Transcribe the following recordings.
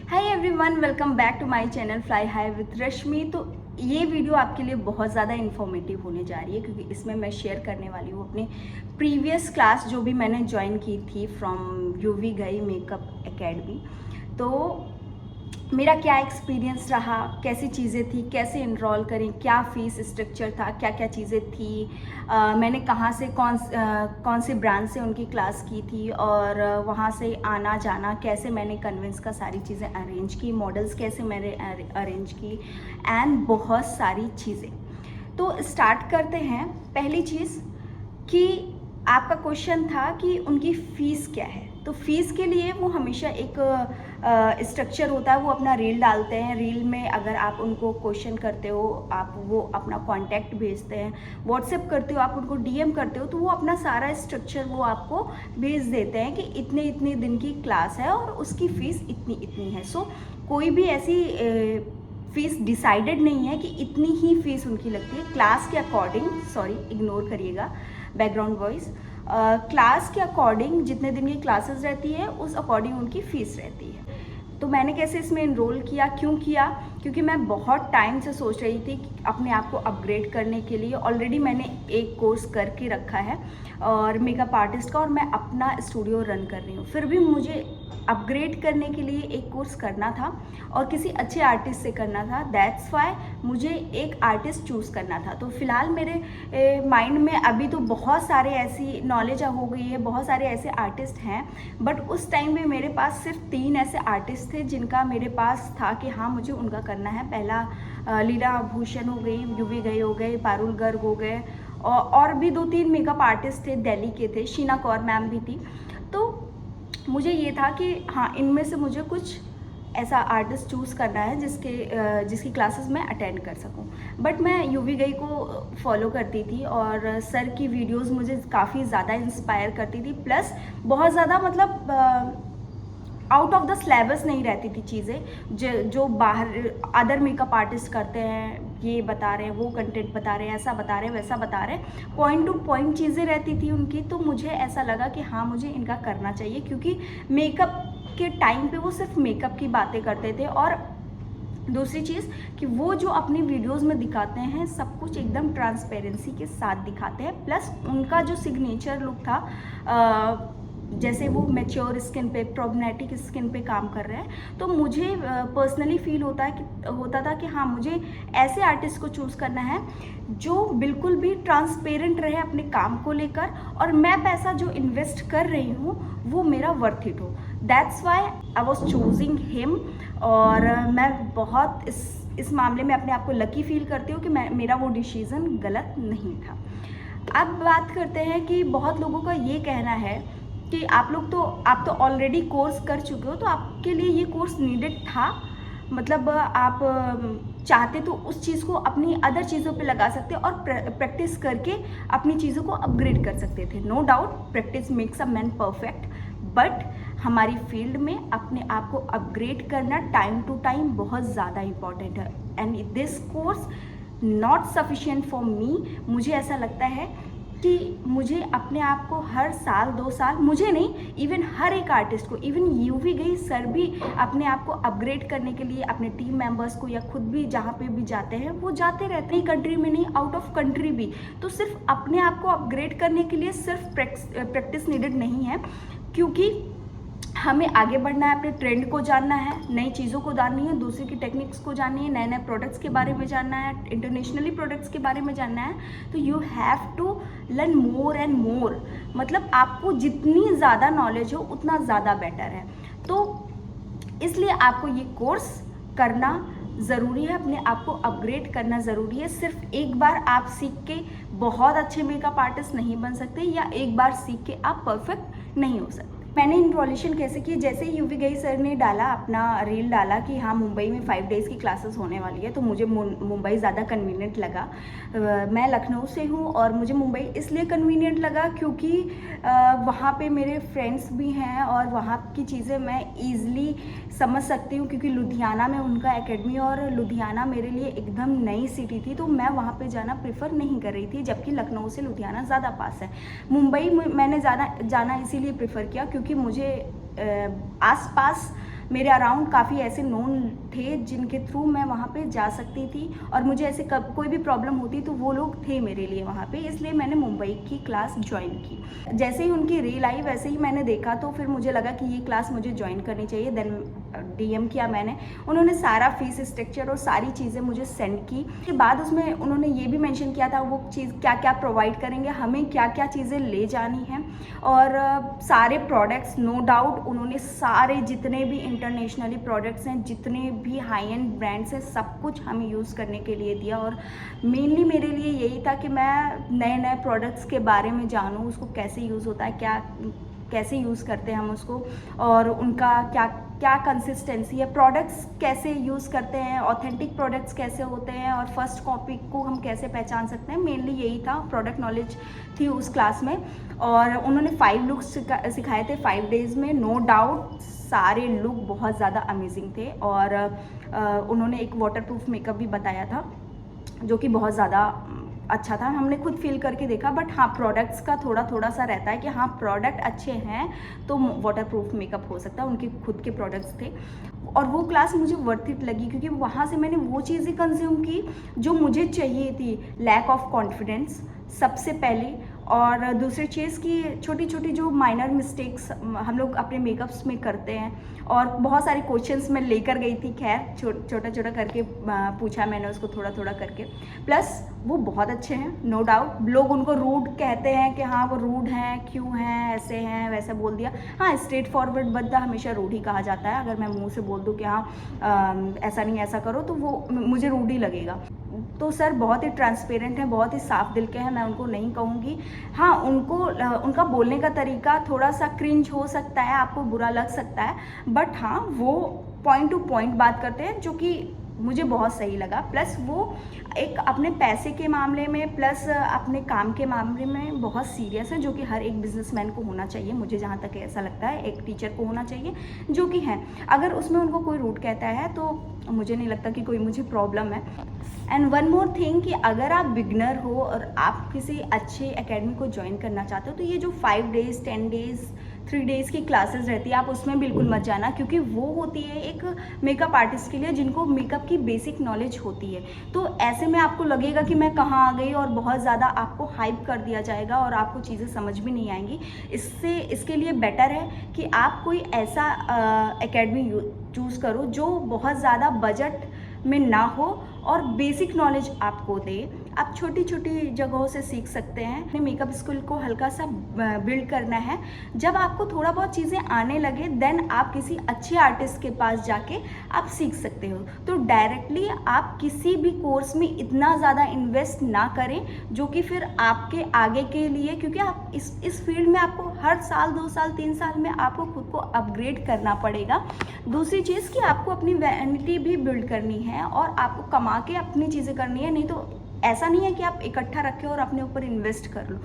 Hi everyone, welcome back to my channel fly high with Rashmi. तो ये video आपके लिए बहुत ज़्यादा इन्फॉर्मेटिव होने जा रही है क्योंकि इसमें मैं शेयर करने वाली हूँ अपने प्रीवियस क्लास जो भी मैंने ज्वाइन की थी फ्रॉम यूवी गई मेकअप एकेडमी। तो मेरा क्या एक्सपीरियंस रहा, कैसी चीज़ें थी, कैसे इनरोल करें, क्या फ़ीस स्ट्रक्चर था, क्या क्या चीज़ें थी, मैंने कहाँ से कौन से ब्रांच से उनकी क्लास की थी और वहाँ से आना जाना कैसे मैंने कन्विंस का सारी चीज़ें अरेंज की, मॉडल्स कैसे मैंने अरेंज की एंड बहुत सारी चीज़ें। तो स्टार्ट करते हैं। पहली चीज़ कि आपका क्वेश्चन था कि उनकी फ़ीस क्या है। तो फीस के लिए वो हमेशा एक स्ट्रक्चर होता है, वो अपना रील डालते हैं। रील में अगर आप उनको क्वेश्चन करते हो, आप वो अपना कांटेक्ट भेजते हैं, व्हाट्सएप करते हो, आप उनको डीएम करते हो, तो वो अपना सारा स्ट्रक्चर वो आपको भेज देते हैं कि इतने इतने दिन की क्लास है और उसकी फ़ीस इतनी इतनी है। सो कोई भी ऐसी फ़ीस डिसाइडेड नहीं है कि इतनी ही फ़ीस उनकी लगती है। क्लास के अकॉर्डिंग, सॉरी इग्नोर करिएगा बैकग्राउंड वॉइस, क्लास के अकॉर्डिंग जितने दिन की क्लासेस रहती है उस अकॉर्डिंग उनकी फ़ीस रहती है। तो मैंने कैसे इसमें इनरोल किया, क्यों किया? क्योंकि मैं बहुत टाइम से सोच रही थी कि अपने आप को अपग्रेड करने के लिए। ऑलरेडी मैंने एक कोर्स करके रखा है और मेकअप आर्टिस्ट का, और मैं अपना स्टूडियो रन कर रही हूँ। फिर भी मुझे अपग्रेड करने के लिए एक कोर्स करना था और किसी अच्छे आर्टिस्ट से करना था। दैट्स वाई मुझे एक आर्टिस्ट चूज़ करना था। तो फ़िलहाल मेरे माइंड में अभी तो बहुत सारे ऐसी नॉलेज हो गई है, बहुत सारे ऐसे आर्टिस्ट हैं, बट उस टाइम में मेरे पास सिर्फ 3 ऐसे आर्टिस्ट थे जिनका मेरे पास था कि हाँ मुझे उनका करना है। पहला लीला भूषण हो गई, यूवी गई हो गए, पारुल गर्ग हो गए, और भी 2-3 मेकअप आर्टिस्ट थे, दिल्ली के थे, शीना कौर मैम भी थी। तो मुझे ये था कि हाँ इनमें से मुझे कुछ ऐसा आर्टिस्ट चूज़ करना है जिसकी क्लासेस मैं अटेंड कर सकूं। बट मैं यूवी गई को फॉलो करती थी और सर की वीडियोस मुझे काफ़ी ज़्यादा इंस्पायर करती थी। प्लस बहुत ज़्यादा मतलब आउट ऑफ द सिलेबस नहीं रहती थी चीज़ें जो बाहर अदर मेकअप आर्टिस्ट करते हैं। ये बता रहे हैं, वो कंटेंट बता रहे हैं, ऐसा बता रहे हैं, वैसा बता रहे हैं, पॉइंट टू पॉइंट चीज़ें रहती थी उनकी। तो मुझे ऐसा लगा कि हाँ मुझे इनका करना चाहिए क्योंकि मेकअप के टाइम पे वो सिर्फ मेकअप की बातें करते थे। और दूसरी चीज़ कि वो जो अपनी वीडियोस में दिखाते हैं सब कुछ एकदम ट्रांसपेरेंसी के साथ दिखाते हैं। प्लस उनका जो सिग्नेचर लुक था, जैसे वो मैच्योर स्किन पे, प्रॉब्लमेटिक स्किन पे काम कर रहे हैं, तो मुझे पर्सनली फील होता था कि हाँ मुझे ऐसे आर्टिस्ट को चूज़ करना है जो बिल्कुल भी ट्रांसपेरेंट रहे अपने काम को लेकर, और मैं पैसा जो इन्वेस्ट कर रही हूँ वो मेरा वर्थ इट हो। That's why I was choosing him. और मैं बहुत इस मामले में अपने आप को लकी फील करती हूँ कि मेरा वो डिसीज़न गलत नहीं था। अब बात करते हैं कि बहुत लोगों का ये कहना है कि आप तो ऑलरेडी कोर्स कर चुके हो, तो आपके लिए ये कोर्स नीडेड था। मतलब आप चाहते तो उस चीज़ को अपनी अदर चीज़ों पे लगा सकते और प्रैक्टिस करके अपनी चीज़ों को अपग्रेड कर सकते थे। No doubt practice makes a man perfect, but हमारी फील्ड में अपने आप को अपग्रेड करना टाइम टू टाइम बहुत ज़्यादा इम्पॉर्टेंट है। And this course not sufficient for me. मुझे ऐसा लगता है कि मुझे अपने आप को हर साल 2 साल, मुझे नहीं, इवन हर एक आर्टिस्ट को, इवन यूवी गई सर भी अपने आप को अपग्रेड करने के लिए अपने टीम मेंबर्स को या खुद भी जहाँ पे भी जाते हैं वो जाते रहते हैं, कंट्री में नहीं आउट ऑफ कंट्री भी। तो सिर्फ अपने आप को अपग्रेड करने के लिए सिर्फ प्रैक्टिस नीडेड नहीं है, क्योंकि हमें आगे बढ़ना है, अपने ट्रेंड को जानना है, नई चीज़ों को जाननी है, दूसरे की टेक्निक्स को जाननी है, नए नए प्रोडक्ट्स के बारे में जानना है, इंटरनेशनली प्रोडक्ट्स के बारे में जानना है। तो you have to learn more and more. मतलब आपको जितनी ज़्यादा नॉलेज हो उतना ज़्यादा बेटर है। तो इसलिए आपको ये कोर्स करना ज़रूरी है, अपने आप को अपग्रेड करना ज़रूरी है। सिर्फ एक बार आप सीख के बहुत अच्छे मेकअप आर्टिस्ट नहीं बन सकते, या एक बार सीख के आप परफेक्ट नहीं हो सकते। मैंने इंट्रोड्यूशन कैसे की? जैसे ही यूवी गई सर ने डाला, अपना रील डाला कि हाँ मुंबई में 5 डेज़ की क्लासेस होने वाली है, तो मुझे मुंबई ज़्यादा कन्वीनियंट लगा। मैं लखनऊ से हूँ और मुझे मुंबई इसलिए कन्वीनियंट लगा क्योंकि वहाँ पे मेरे फ्रेंड्स भी हैं और वहाँ की चीज़ें मैं ईज़िली समझ सकती हूँ, क्योंकि लुधियाना में उनका एकेडमी, और लुधियाना मेरे लिए एकदम नई सिटी थी, तो मैं वहाँ पे जाना प्रेफर नहीं कर रही थी, जबकि लखनऊ से लुधियाना ज़्यादा पास है। मुंबई में मैंने जाना इसीलिए प्रेफर किया क्योंकि मुझे आसपास मेरे अराउंड काफ़ी ऐसे नोन थे जिनके थ्रू मैं वहाँ पे जा सकती थी, और मुझे ऐसे कोई भी प्रॉब्लम होती तो वो लोग थे मेरे लिए वहाँ पे, इसलिए मैंने मुंबई की क्लास ज्वाइन की। जैसे ही उनकी रील आई वैसे ही मैंने देखा, तो फिर मुझे लगा कि ये क्लास मुझे ज्वाइन करनी चाहिए। देन DM किया मैंने, उन्होंने सारा फीस स्ट्रक्चर और सारी चीज़ें मुझे सेंड की। के बाद उसमें उन्होंने ये भी मेंशन किया था वो चीज़ क्या क्या प्रोवाइड करेंगे, हमें क्या क्या चीज़ें ले जानी हैं, और सारे प्रोडक्ट्स नो डाउट उन्होंने सारे जितने भी इंटरनेशनली प्रोडक्ट्स हैं, जितने भी हाई एंड ब्रांड्स हैं, सब कुछ हमें यूज़ करने के लिए दिया। और मेनली मेरे लिए यही था कि मैं नए नए प्रोडक्ट्स के बारे में जानूँ, उसको कैसे यूज़ होता है, क्या कैसे यूज़ करते हैं हम उसको, और उनका क्या क्या कंसिस्टेंसी है, प्रोडक्ट्स कैसे यूज़ करते हैं, ऑथेंटिक प्रोडक्ट्स कैसे होते हैं, और फर्स्ट कॉपी को हम कैसे पहचान सकते हैं। मेनली यही था, प्रोडक्ट नॉलेज थी उस क्लास में। और उन्होंने 5 लुक्स सिखाए थे 5 डेज़ में। नो डाउट सारे लुक बहुत ज़्यादा अमेजिंग थे, और उन्होंने एक वाटरप्रूफ मेकअप भी बताया था जो कि बहुत ज़्यादा अच्छा था, हमने खुद फील करके देखा। बट हाँ, प्रोडक्ट्स का थोड़ा सा रहता है कि हाँ प्रोडक्ट अच्छे हैं तो वाटरप्रूफ मेकअप हो सकता है, उनके खुद के प्रोडक्ट्स थे। और वो क्लास मुझे वर्थ इट लगी, क्योंकि वहाँ से मैंने वो चीज़ें कंज्यूम की जो मुझे चाहिए थी। लैक ऑफ कॉन्फिडेंस सबसे पहले, और दूसरी चीज़ की छोटी छोटी जो माइनर मिस्टेक्स हम लोग अपने मेकअप्स में करते हैं, और बहुत सारे क्वेश्चंस मैं लेकर गई थी। खैर छोटा छोटा करके पूछा मैंने उसको, थोड़ा थोड़ा करके। प्लस वो बहुत अच्छे हैं, नो डाउट। लोग उनको रूड कहते हैं कि हाँ वो रूड हैं, क्यों हैं, ऐसे हैं, वैसे बोल दिया। हाँ, स्ट्रेट फॉरवर्ड बंदा हमेशा रूड ही कहा जाता है। अगर मैं मुंह से बोल दूँ कि हाँ ऐसा नहीं ऐसा करो, तो वो मुझे रूड ही लगेगा। तो सर बहुत ही ट्रांसपेरेंट है, बहुत ही साफ दिल के हैं, मैं उनको नहीं कहूँगी। हाँ, उनका बोलने का तरीका थोड़ा सा क्रिंज हो सकता है, आपको बुरा लग सकता है, बट हाँ वो पॉइंट टू पॉइंट बात करते हैं जो कि मुझे बहुत सही लगा। प्लस वो एक अपने पैसे के मामले में, प्लस अपने काम के मामले में बहुत सीरियस है, जो कि हर एक बिजनेसमैन को होना चाहिए। मुझे जहाँ तक ऐसा लगता है एक टीचर को होना चाहिए, जो कि है। अगर उसमें उनको कोई रूट कहता है तो मुझे नहीं लगता कि कोई मुझे प्रॉब्लम है। एंड वन मोर थिंग कि अगर आप बिगनर हो और आप किसी अच्छे एकेडमी को ज्वाइन करना चाहते हो, तो ये जो 5 डेज़ 10 डेज़ 3 डेज़ की क्लासेस रहती है, आप उसमें बिल्कुल मत जाना, क्योंकि वो होती है एक मेकअप आर्टिस्ट के लिए जिनको मेकअप की बेसिक नॉलेज होती है। तो ऐसे में आपको लगेगा कि मैं कहाँ आ गई, और बहुत ज़्यादा आपको हाइप कर दिया जाएगा और आपको चीज़ें समझ भी नहीं आएंगी। इसके लिए बेटर है कि आप कोई ऐसा एकेडमी चूज़ करो जो बहुत ज़्यादा बजट में ना हो और बेसिक नॉलेज आपको दे। आप छोटी छोटी जगहों से सीख सकते हैं। अपने मेकअप स्किल को हल्का सा बिल्ड करना है। जब आपको थोड़ा बहुत चीज़ें आने लगे, देन आप किसी अच्छे आर्टिस्ट के पास जाके आप सीख सकते हो। तो डायरेक्टली आप किसी भी कोर्स में इतना ज़्यादा इन्वेस्ट ना करें, जो कि फिर आपके आगे के लिए, क्योंकि आप इस फील्ड में आपको हर साल 2 साल 3 साल में आपको खुद को अपग्रेड करना पड़ेगा। दूसरी चीज़ कि आपको अपनी वैनिटी भी बिल्ड करनी है और आपको कमा के अपनी चीज़ें करनी है। नहीं तो ऐसा नहीं है कि आप इकट्ठा रखें और अपने ऊपर इन्वेस्ट कर लो।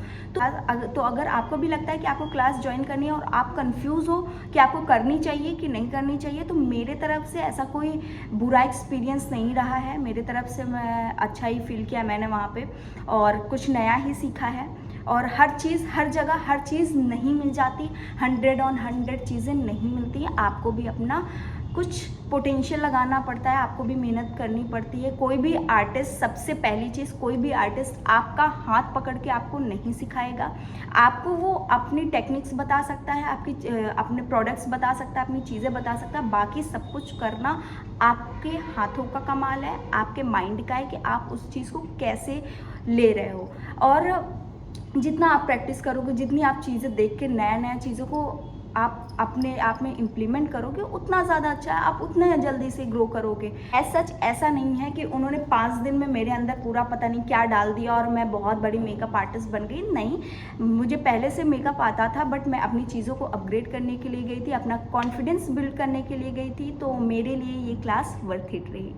तो अगर आपको भी लगता है कि आपको क्लास ज्वाइन करनी है और आप कंफ्यूज हो कि आपको करनी चाहिए कि नहीं करनी चाहिए, तो मेरे तरफ से ऐसा कोई बुरा एक्सपीरियंस नहीं रहा है। मेरे तरफ से मैं अच्छा ही फील किया मैंने वहाँ पे, और कुछ नया ही सीखा है। और हर चीज़ हर जगह हर चीज़ नहीं मिल जाती, 100 on 100 चीज़ें नहीं मिलती हैं। आपको भी अपना कुछ पोटेंशियल लगाना पड़ता है, आपको भी मेहनत करनी पड़ती है। कोई भी आर्टिस्ट, सबसे पहली चीज़, कोई भी आर्टिस्ट आपका हाथ पकड़ के आपको नहीं सिखाएगा। आपको वो अपनी टेक्निक्स बता सकता है, अपने प्रोडक्ट्स बता सकता है, अपनी चीज़ें बता सकता है। बाकी सब कुछ करना आपके हाथों का कमाल है, आपके माइंड का है कि आप उस चीज़ को कैसे ले रहे हो। और जितना आप प्रैक्टिस करोगे, जितनी आप चीज़ें देख के नया चीज़ों को आप अपने आप में इम्प्लीमेंट करोगे, उतना ज़्यादा अच्छा है, आप उतना जल्दी से ग्रो करोगे। एज सच ऐसा नहीं है कि उन्होंने 5 दिन में मेरे अंदर पूरा पता नहीं क्या डाल दिया और मैं बहुत बड़ी मेकअप आर्टिस्ट बन गई। नहीं, मुझे पहले से मेकअप आता था, बट मैं अपनी चीज़ों को अपग्रेड करने के लिए गई थी, अपना कॉन्फिडेंस बिल्ड करने के लिए गई थी। तो मेरे लिए ये क्लास वर्थ इट रही।